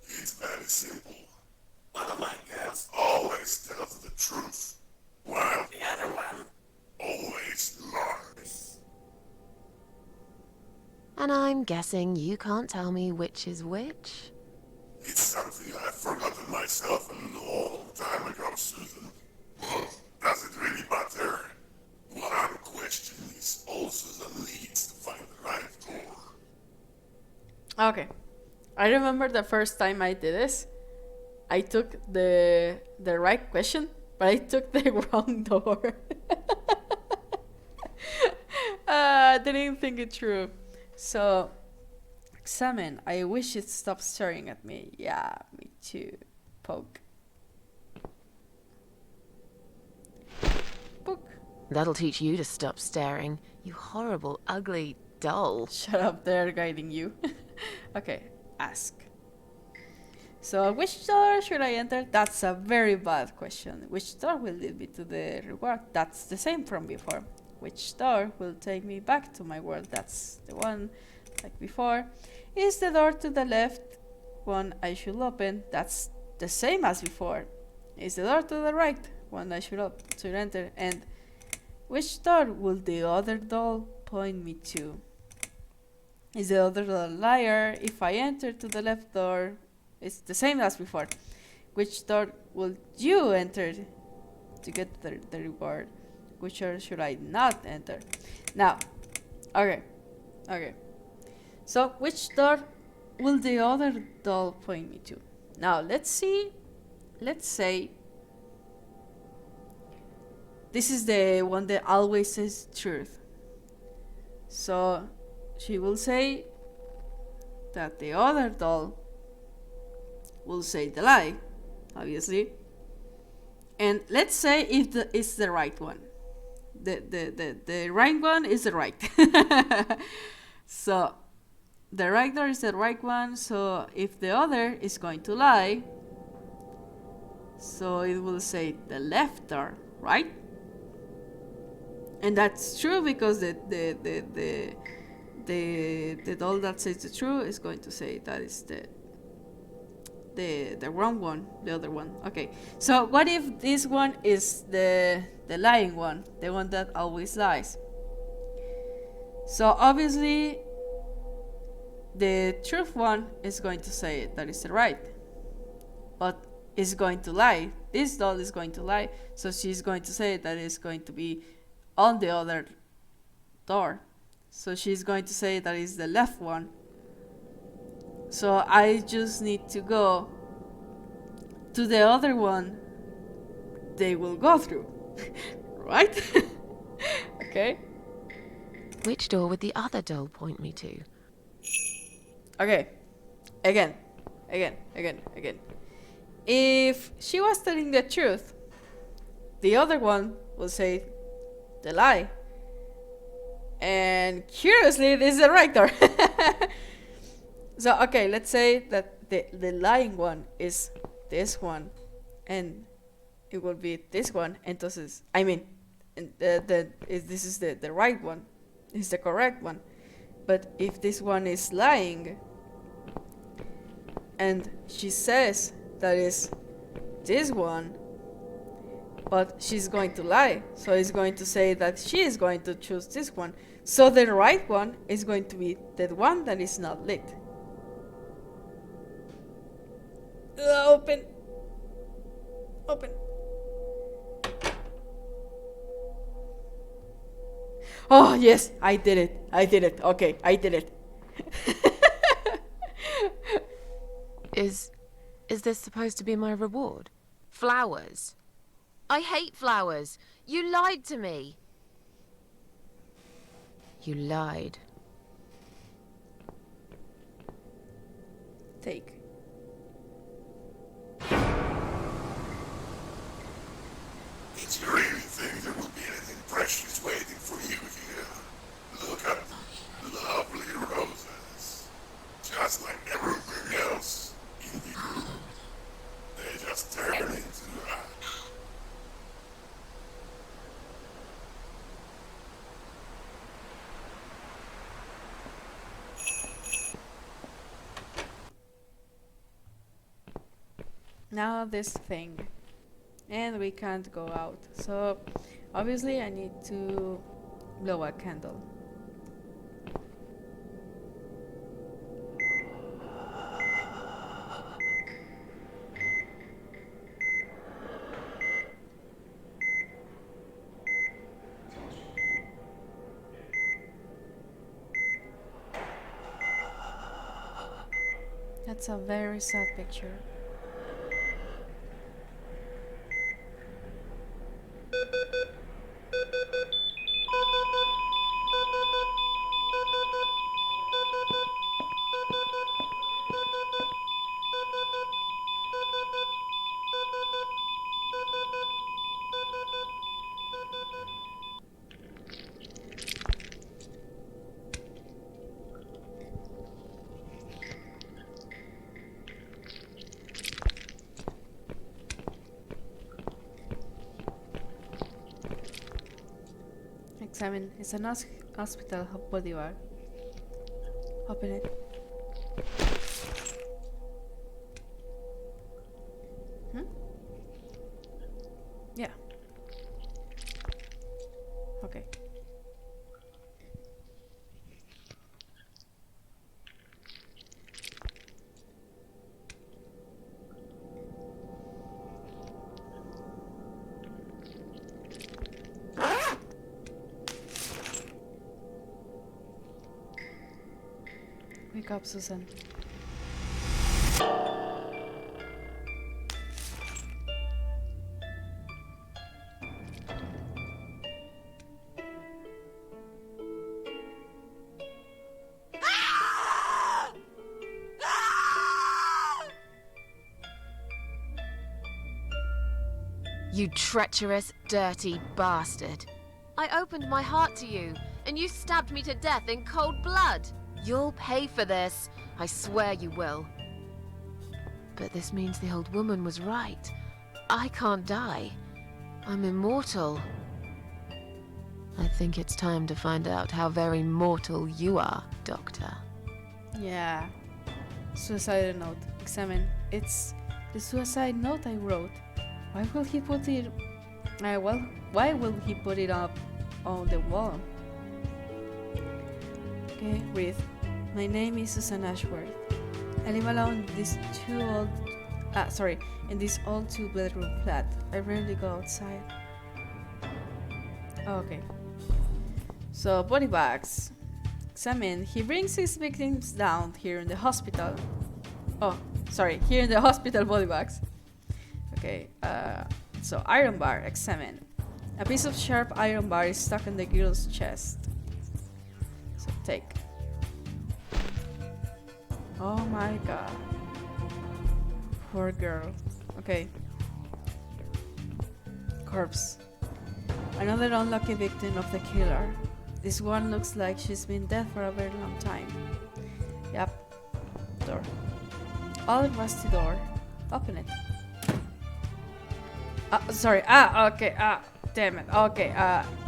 It's very simple. One of my cats always tells the truth, while the other one always lies.
And I'm guessing you can't tell me which is which?
It's something I've forgotten myself a long time ago, Susan. But does it really matter? One question is also the needs to find the right door.
Okay. I remember the first time I did this. I took the right question, but I took the wrong door. I didn't think it through. So, examine. I wish it stopped staring at me. Yeah, me too. Poke. Poke.
That'll teach you to stop staring, you horrible, ugly doll.
Shut up, they're guiding you. Okay, ask. So, which door should I enter? That's a very bad question. Which door will lead me to the reward? That's the same from before. Which door will take me back to my world? That's the one like before. Is the door to the left one I should open? That's the same as before. Is the door to the right one I should enter? And which door will the other doll point me to? Is the other doll a liar? If I enter to the left door, it's the same as before. Which door will you enter to get the reward? Which door should I not enter? Now, okay. So, which door will the other doll point me to? Now, let's see. Let's say this is the one that always says truth. So, she will say that the other doll will say the lie, obviously. And let's say if it's the right one. The right one is the right. So the right door is the right one. So if the other is going to lie, so it will say the left door, right? And that's true because the doll that says the truth is going to say that is the wrong one, the other one. Okay, so what if this one is the lying one, the one that always lies? So obviously the truth one is going to say that is the right, but is going to lie. This doll is going to lie, so she's going to say that it's going to be on the other door. So she's going to say that is the left one. So I just need to go to the other one they will go through. Right? Okay.
Which door would the other doll point me to?
Okay. Again. If she was telling the truth, the other one will say the lie. And curiously, this is the right door. So, okay, let's say that the lying one is this one, and it will be this one. Entonces, I mean, this is the right one, is the correct one. But if this one is lying, and she says that is this one, but she's going to lie, so it's going to say that she is going to choose this one. So the right one is going to be the one that is not lit. Open. Oh, yes, I did it. Okay, I did it.
Is this supposed to be my reward? Flowers? I hate flowers. You lied to me. You lied.
Take.
Did you really think there would be anything precious waiting for you here? Look at the lovely roses. Just like everything else in the room. They just turn into ash.
now this thing. And we can't go out. So obviously I need to blow a candle. That's a very sad picture. Examine. It's an hospital body bag. Open it. Yeah. Okay. Wake up, Susan.
You treacherous, dirty bastard. I opened my heart to you, and you stabbed me to death in cold blood. You'll pay for this. I swear you will. But this means the old woman was right. I can't die. I'm immortal. I think it's time to find out how very mortal you are, Doctor.
Yeah. Suicide note. Examine. It's the suicide note I wrote. Why will he put it... well, why will he put it up on the wall? Okay, read. My name is Susan Ashworth. I live alone in this in this old two-bedroom flat. I rarely go outside. Okay. So, body bags. Examine. He brings his victims down here in the hospital. Here in the hospital body bags. Okay, so iron bar, examine. A piece of sharp iron bar is stuck in the girl's chest. So take. Oh my god. Poor girl. Okay. Corpse. Another unlucky victim of the killer. This one looks like she's been dead for a very long time. Yep. Door. Old rusty door. Open it. Sorry. Okay. Damn it. Okay.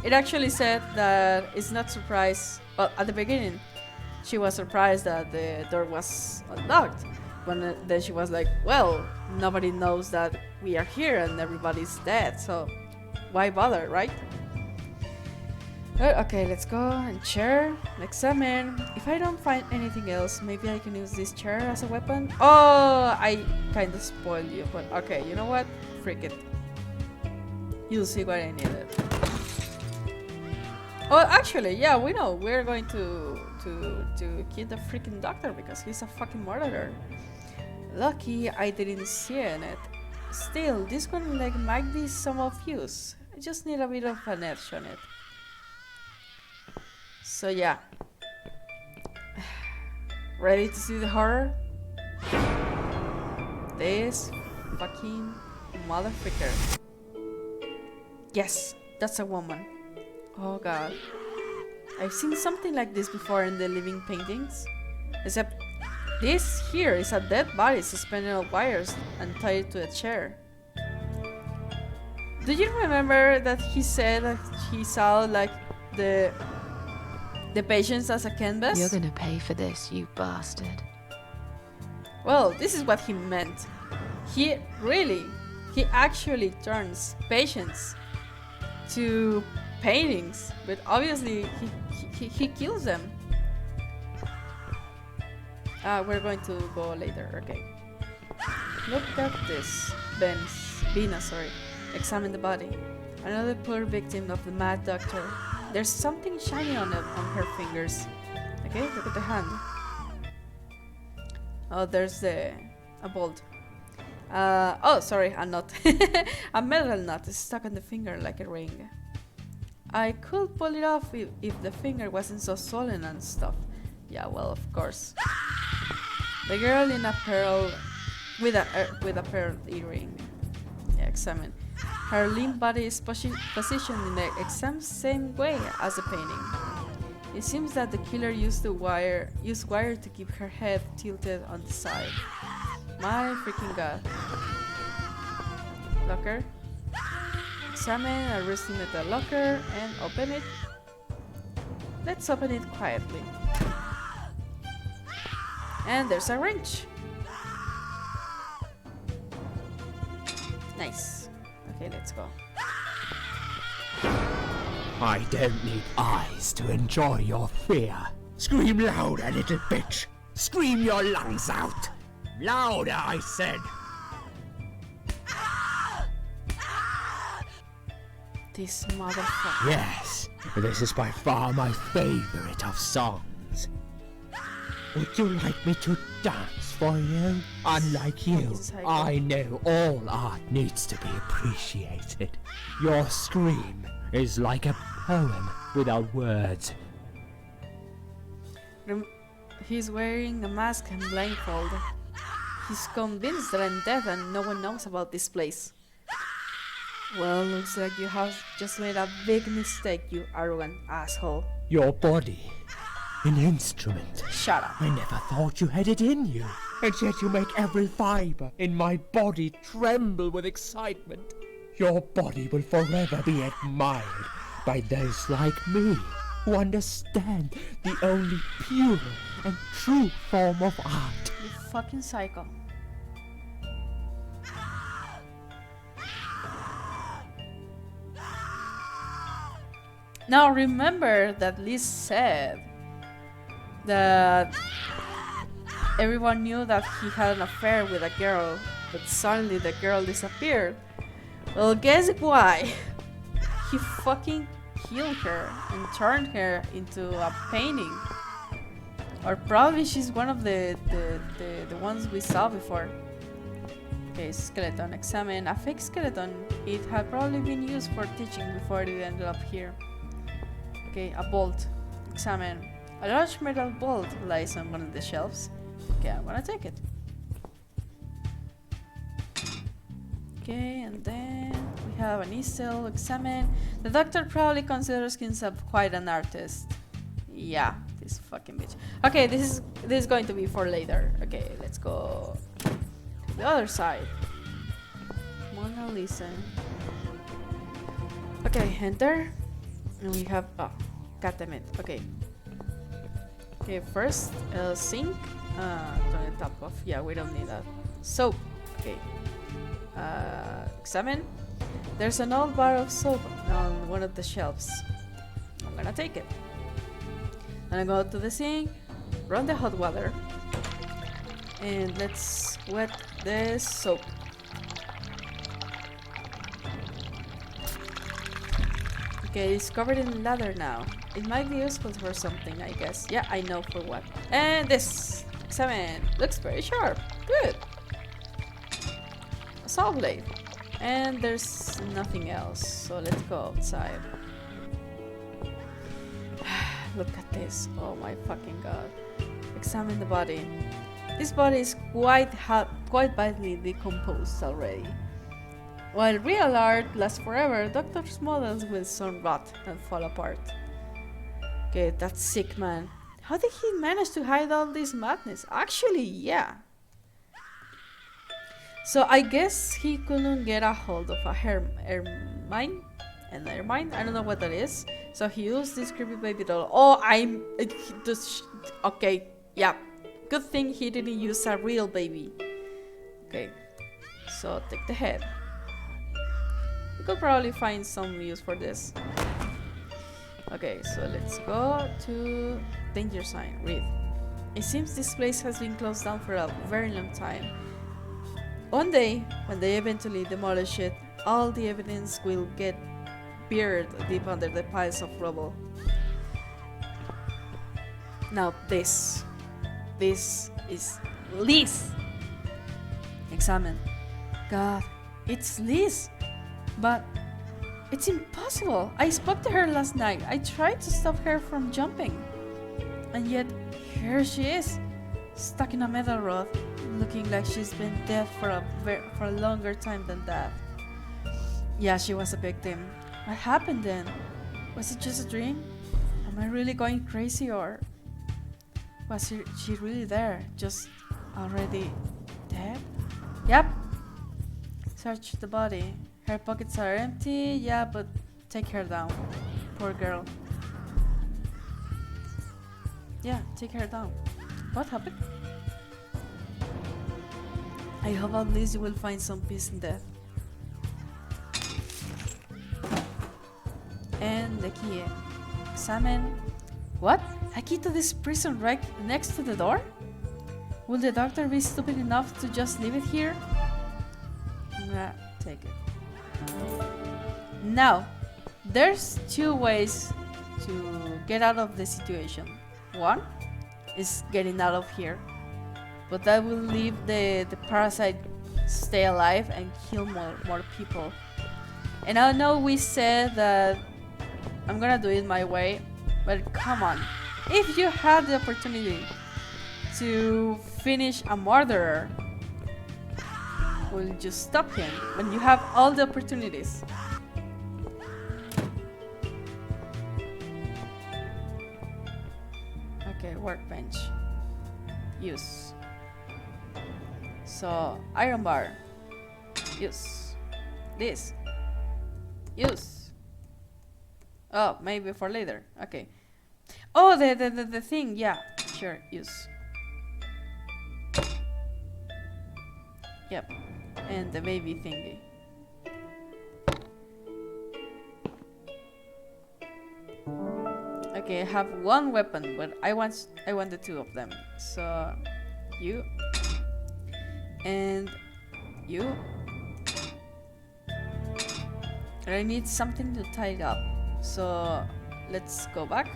It actually said that it's not surprised. Well, at the beginning, she was surprised that the door was unlocked. But then she was like, well, nobody knows that we are here and everybody's dead, so why bother, right? Okay, let's go and chair. Examine. If I don't find anything else, maybe I can use this chair as a weapon. Oh, I kind of spoiled you, but okay, you know what? Freak it. You'll see what I needed. Oh, actually, yeah, we know. We're going to kill the freaking doctor because he's a fucking murderer. Lucky I didn't see it. Still, this one might be some of use. I just need a bit of an edge on it. So yeah. Ready to see the horror? This fucking motherfucker. Yes, that's a woman. Oh god. I've seen something like this before in the living paintings. Except this here is a dead body suspended on wires and tied to a chair. Do you remember that he said that he saw like the patients as a canvas?
You're gonna pay for this, you bastard.
Well, this is what he meant. He actually turns patients to paintings, but obviously he kills them. We're going to go later. Okay. Look at this. Bina, sorry. Examine the body. Another poor victim of the mad doctor. There's something shiny on her fingers. Okay, look at the hand. Oh, there's a bolt. Oh, sorry, a knot. A metal knot is stuck on the finger like a ring. I could pull it off if the finger wasn't so swollen and stuff. Yeah, well, of course. The girl in a pearl with a pearl earring. Yeah, examine. Her limp body is positioned in the exact same way as the painting. It seems that the killer used wire to keep her head tilted on the side. My freaking god. Locker. Examine a rusty metal locker and open it. Let's open it quietly. And there's a wrench. Nice. Okay, let's go.
I don't need eyes to enjoy your fear. Scream louder, little bitch. Scream your lungs out. Louder, I said.
This motherfucker.
Yes, this is by far my favorite of songs. Would you like me to dance for you? Unlike you, I know all art needs to be appreciated. Your scream is like a poem without words.
He's wearing a mask and blindfold. He's convinced that I'm dead and no one knows about this place. Well, looks like you have just made a big mistake, you arrogant asshole.
Your body, an instrument.
Shut up.
I never thought you had it in you, and yet you make every fiber in my body tremble with excitement. Your body will forever be admired by those like me, who understand the only pure and true form of art.
You fucking psycho. Now remember that Liz said that everyone knew that he had an affair with a girl, but suddenly the girl disappeared. Well, guess why? He fucking killed her and turned her into a painting. Or probably she's one of the ones we saw before. Okay, skeleton. Examine a fake skeleton. It had probably been used for teaching before it ended up here. Okay, a bolt. Examine. A large metal bolt lies on one of the shelves. Okay, I'm gonna take it. Okay, and then we have an easel. Examine. The doctor probably considers himself quite an artist. Yeah, this fucking bitch. Okay, this is going to be for later. Okay, let's go to the other side. Mona Lisa. Okay, enter. And we have goddammit it. Okay. Okay, first sink. Turn the top off. Yeah, we don't need that. Soap. Okay. Examine. There's an old bar of soap on one of the shelves. I'm gonna take it. And I go to the sink, run the hot water, and let's wet the soap. Okay, it's covered in lather now. It might be useful for something, I guess. Yeah, I know for what. And this! Examine. Looks very sharp. Good. A saw blade. And there's nothing else. So let's go outside. Look at this. Oh my fucking god. Examine the body. This body is quite badly decomposed already. While real art lasts forever, doctor's models will soon rot and fall apart. Okay, that's sick, man. How did he manage to hide all this madness? Actually, yeah. So I guess he couldn't get a hold of a ermine? An ermine? I don't know what that is. So he used this creepy baby doll. Oh, okay, yeah. Good thing he didn't use a real baby. Okay. So take the head. We could probably find some use for this. Okay, so let's go to danger sign. Read. It seems this place has been closed down for a very long time. One day, when they eventually demolish it, all the evidence will get buried deep under the piles of rubble. Now this is Liz. Examine. God, it's Liz. But it's impossible. I spoke to her last night. I tried to stop her from jumping. And yet, here she is, stuck in a metal rod, looking like she's been dead for a longer time than that. Yeah, she was a victim. What happened then? Was it just a dream? Am I really going crazy, or was she really there, just already dead? Yep. Search the body. Her pockets are empty, yeah, but take her down. Poor girl. Yeah, take her down. What happened? I hope at least you will find some peace in death. And the key. Examine. What? A key to this prison right next to the door? Will the doctor be stupid enough to just leave it here? Nah, take it. Now, there's two ways to get out of the situation. One is getting out of here, but that will leave the parasite stay alive and kill more people. And I know we said that I'm gonna do it my way, but come on. If you had the opportunity to finish a murderer, will you just stop him when you have all the opportunities? Okay, workbench. Use. So, iron bar. Use. This. Use. Oh, maybe for later. Okay. Oh, the thing. Yeah, sure. Use. Yep. And the baby thingy. Okay, I have one weapon, but I want the two of them. So, you and you. And I need something to tie it up. So, let's go back.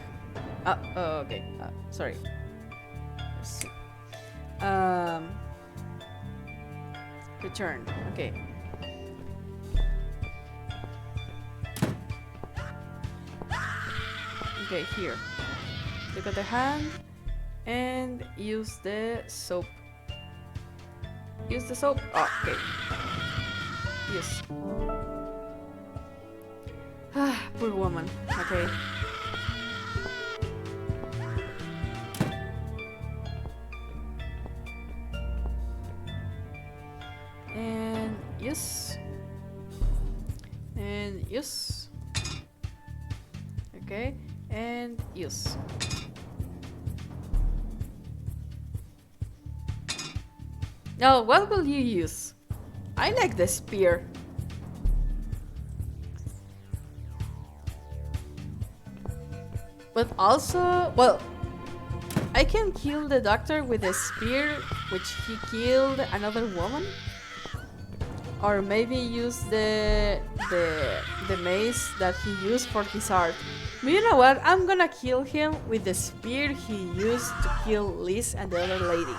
Oh, okay. Sorry. Let's see. Return. Okay. Okay, here. Look at the hand and use the soap. Use the soap. Oh, okay. Yes. Ah, poor woman. Okay. And yes. And yes. Okay. And use. Now, what will you use? I like the spear. But also, well, I can kill the doctor with a spear, which he killed another woman. Or maybe use the mace that he used for his art. But you know what? I'm gonna kill him with the spear he used to kill Liz and the other lady.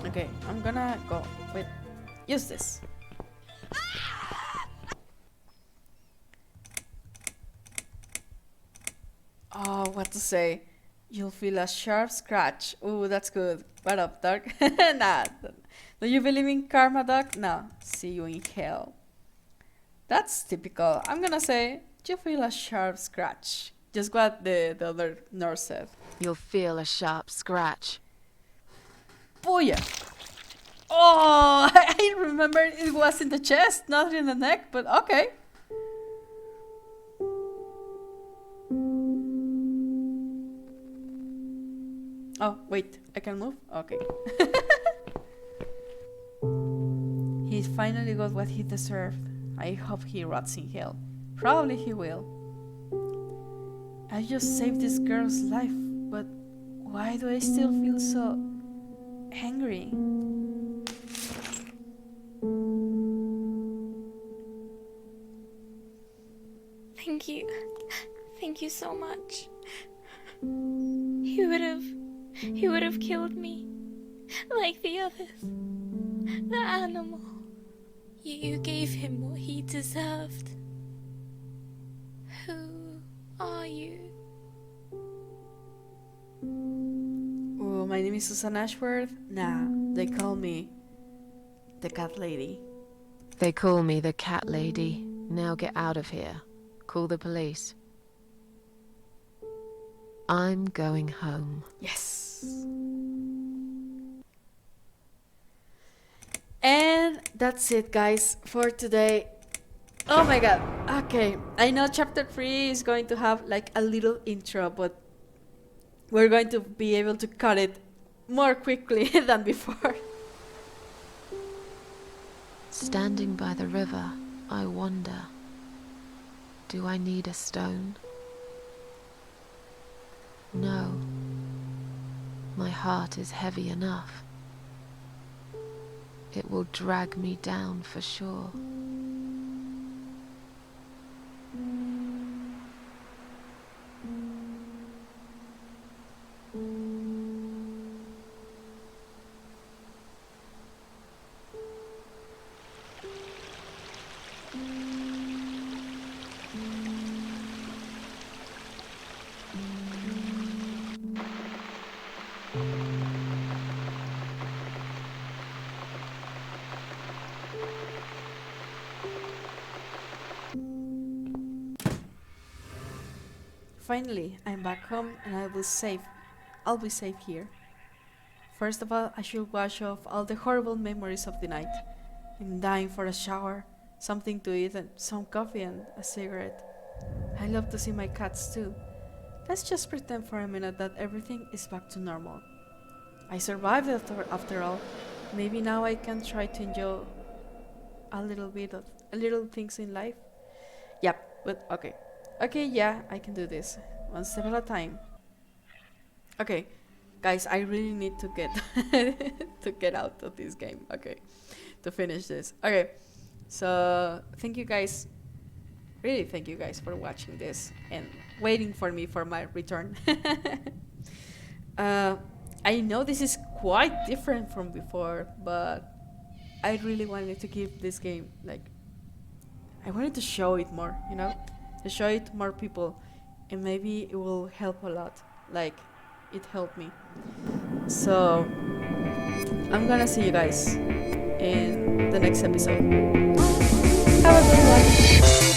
Okay, I'm gonna go with use this. Oh, what to say? You'll feel a sharp scratch. Ooh, that's good. What up, Doc? Nah. Do you believe in karma, Doc? No. See you in hell. That's typical. I'm gonna say, you feel a sharp scratch. Just what the other nurse said.
You'll feel a sharp scratch.
Booyah! Oh, I remember it was in the chest, not in the neck, but okay. Oh, wait, I can move? Okay. He finally got what he deserved. I hope he rots in hell. Probably he will. I just saved this girl's life, but why do I still feel so angry?
Thank you. Thank you so much. He would have killed me. Like the others. The animal. You gave him what he deserved. Who are you?
Oh, my name is Susan Ashworth. Nah, they call me the cat lady.
They call me the cat lady. Now get out of here. Call the police. I'm going home.
Yes. And that's it, guys, for today. Oh my god. Okay, I know chapter 3 is going to have like a little intro, but we're going to be able to cut it more quickly than before.
Standing by the river, I wonder, do I need a stone? No. My heart is heavy enough. It will drag me down for sure.
Finally, I'm back home and I'll be safe. I'll be safe here. First of all, I should wash off all the horrible memories of the night. I'm dying for a shower, something to eat, and some coffee and a cigarette. I love to see my cats too. Let's just pretend for a minute that everything is back to normal. I survived after all. Maybe now I can try to enjoy a little things in life. Yep, but okay. Okay, yeah, I can do this. One step at a time. Okay, guys, I really need to get to get out of this game. Okay, to finish this. Okay, so thank you guys. Really, thank you guys for watching this and waiting for me for my return. I know this is quite different from before, but I really wanted to give this game like I wanted to show it more, you know, to show it to more people, and maybe it will help a lot. Like it helped me. So I'm gonna see you guys in the next episode. Have a good one.